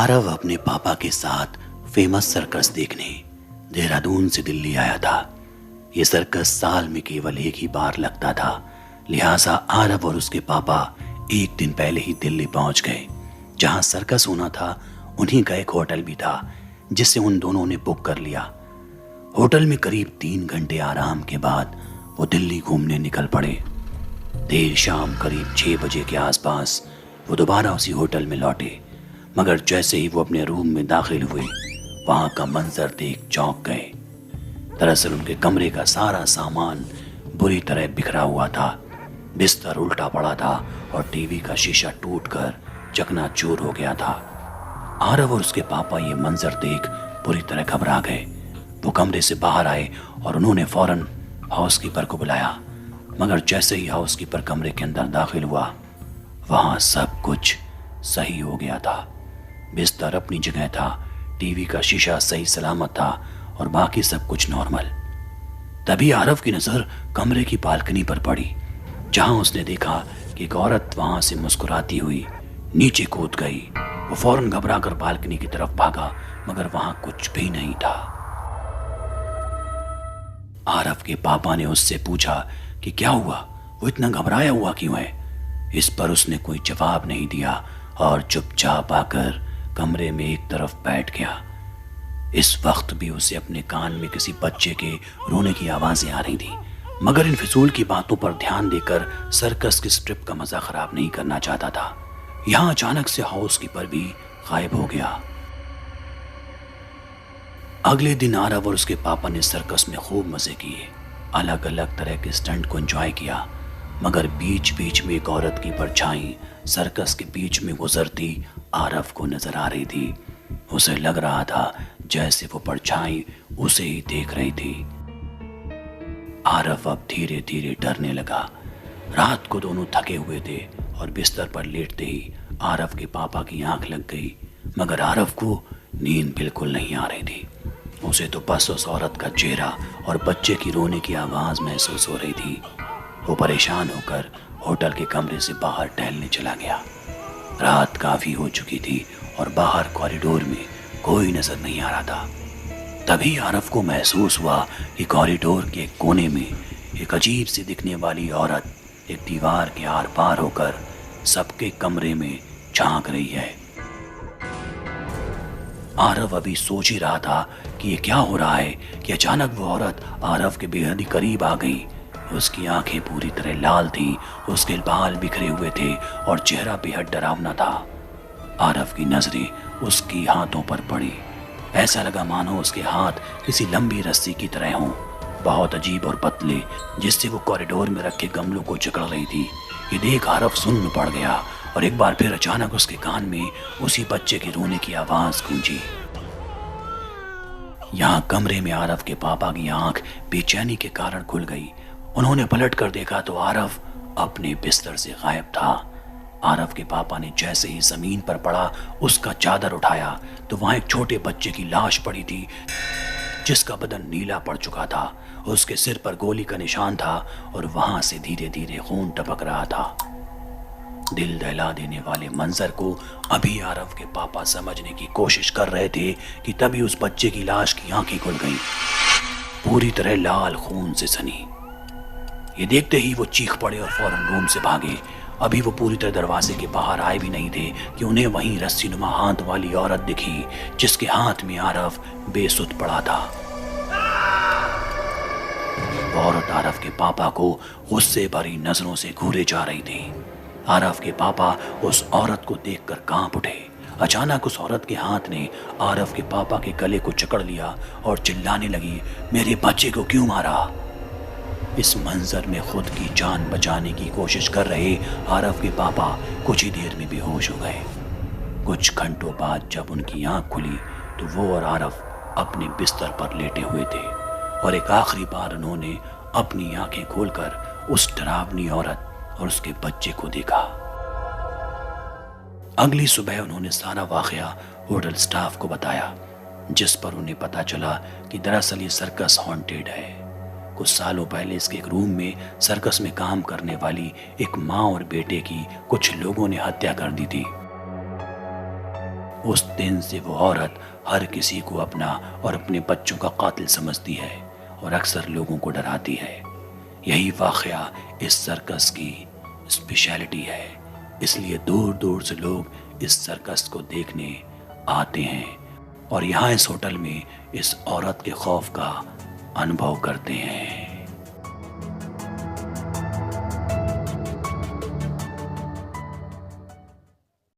आरव अपने पापा के साथ फेमस सर्कस देखने देहरादून से दिल्ली आया था। ये सर्कस साल में केवल एक ही बार लगता था, लिहाजा आरव और उसके पापा एक दिन पहले ही दिल्ली पहुंच गए। जहां सर्कस होना था उन्हीं का एक होटल भी था, जिसे उन दोनों ने बुक कर लिया। होटल में करीब 3 घंटे आराम के बाद वो दिल्ली घूमने निकल पड़े। देर शाम करीब 6 बजे के आसपास वो दोबारा उसी होटल में लौटे, मगर जैसे ही वो अपने रूम में दाखिल हुए वहां का मंजर देख चौंक गए। दरअसल उनके कमरे का सारा सामान बुरी तरह बिखरा हुआ था। बिस्तर उल्टा पड़ा था और टीवी का शीशा टूटकर चकनाचूर हो गया था। आरव और उसके पापा ये मंजर देख बुरी तरह घबरा गए। वो कमरे से बाहर आए और उन्होंने फौरन हाउसकीपर को बुलाया, मगर जैसे ही हाउसकीपर कमरे के अंदर दाखिल हुआ वहां सब कुछ सही हो गया था। बिस्तर अपनी जगह था, टीवी का शीशा सही सलामत था और बाकी सब कुछ नॉर्मल। तभी आरव की नजर कमरे की बालकनी पर पड़ी, जहां उसने देखा कि एक औरत वहां से मुस्कुराती हुई नीचे कूद गई। वो फौरन घबराकर बालकनी की तरफ भागा, मगर वहां कुछ भी नहीं था। आरव के पापा ने उससे पूछा कि क्या हुआ, वो इतना घबराया हुआ क्यों है। इस पर उसने कोई जवाब नहीं दिया और चुपचाप आकर कमरे में एक तरफ बैठ गया। इस वक्त भी उसे अपने कान में किसी बच्चे के रोने की आवाजें आ रही थी, मगर इन फिजूल की बातों पर ध्यान देकर सर्कस की स्ट्रिप का मजा खराब नहीं करना चाहता था। यहां अचानक से हाउसकीपर भी गायब हो गया। अगले दिन आरव और उसके पापा ने सर्कस में खूब मजे किए, अलग अलग तरह के स्टंट को एंजॉय किया, मगर बीच बीच में एक औरत की परछाई सर्कस के बीच में गुजरती आरव को नजर आ रही थी। उसे लग रहा था जैसे वो परछाई उसे ही देख रही थी। आरव अब धीरे धीरे डरने लगा। रात को दोनों थके हुए थे और बिस्तर पर लेटते ही आरव के पापा की आंख लग गई, मगर आरव को नींद बिल्कुल नहीं आ रही थी। उसे तो बस उस औरत का चेहरा और बच्चे की रोने की आवाज महसूस हो रही थी। वो परेशान होकर होटल के कमरे से बाहर टहलने चला गया। रात काफी हो चुकी थी और बाहर कॉरिडोर में कोई नजर नहीं आ रहा था। तभी आरव को महसूस हुआ कि कॉरिडोर के कोने में एक अजीब सी दिखने वाली औरत एक दीवार के आर पार होकर सबके कमरे में झांक रही है। आरव अभी सोच ही रहा था कि ये क्या हो रहा है कि अचानक वो औरत आरव के बेहद ही करीब आ गई। उसकी आंखें पूरी तरह लाल थीं, उसके बाल बिखरे हुए थे और चेहरा बेहद डरावना था। आरव की नजरें उसकी हाथों पर पड़ी। ऐसा लगा मानो उसके हाथ किसी लंबी रस्सी की तरह हों, बहुत अजीब और पतले, जिससे वो कॉरिडोर में रखे गमलों को जकड़ रही थी। ये देख आरव सुन्न पड़ गया और एक बार फिर अचानक उसके कान में उसी बच्चे के रोने की आवाज गूंजी। यहाँ कमरे में आरव के पापा की आंख बेचैनी के कारण खुल गई। उन्होंने पलट कर देखा तो आरव अपने बिस्तर से गायब था। आरव के पापा ने जैसे ही जमीन पर पड़ा उसका चादर उठाया तो वहां एक छोटे बच्चे की लाश पड़ी थी, जिसका बदन नीला पड़ चुका था। उसके सिर पर गोली का निशान था और वहां से धीरे धीरे खून टपक रहा था। दिल दहला देने वाले मंजर को अभी आरव के पापा समझने की कोशिश कर रहे थे कि तभी उस बच्चे की लाश की आंखें खुल गईं, पूरी तरह लाल खून से सनी। ये देखते ही वो चीख पड़े और फौरन रूम से भागे। अभी वो पूरी तरह दरवाजे के बाहर आए भी नहीं थे कि उन्हें वहीं रस्सी नुमा हाथ वाली औरत दिखी, जिसके हाथ में आरव बेसुध पड़ा था। वो औरत आरव के पापा को गुस्से भरी नजरों से घूरे जा रही थी। आरव के पापा उस औरत को देखकर कांप उठे। अचानक उस औरत के हाथ ने आरव के पापा के गले को जकड़ लिया और चिल्लाने लगी, मेरे बच्चे को क्यों मारा। इस मंजर में खुद की जान बचाने की कोशिश कर रहे आरव के पापा कुछ ही देर में बेहोश हो गए। कुछ घंटों बाद जब उनकी आंख खुली तो वो और आरव अपने बिस्तर पर लेटे हुए थे और एक आखिरी बार उन्होंने अपनी आंखें खोलकर उस डरावनी औरत और उसके बच्चे को देखा। अगली सुबह उन्होंने सारा वाकया होटल स्टाफ को बताया, जिस पर उन्हें पता चला कि दरअसल ये सर्कस हॉन्टेड है। कुछ सालों पहले इसके एक रूम में सर्कस में काम करने वाली एक माँ और बेटे की कुछ लोगों ने हत्या कर दी थी। उस दिन से वो औरत हर किसी को अपना और अपने बच्चों का कातिल समझती है और अक्सर लोगों को डराती है। यही वाकया इस सर्कस की स्पेशलिटी है, इसलिए दूर दूर से लोग इस सर्कस को देखने आते हैं और यहाँ इस होटल में इस औरत के खौफ का अनुभव करते हैं।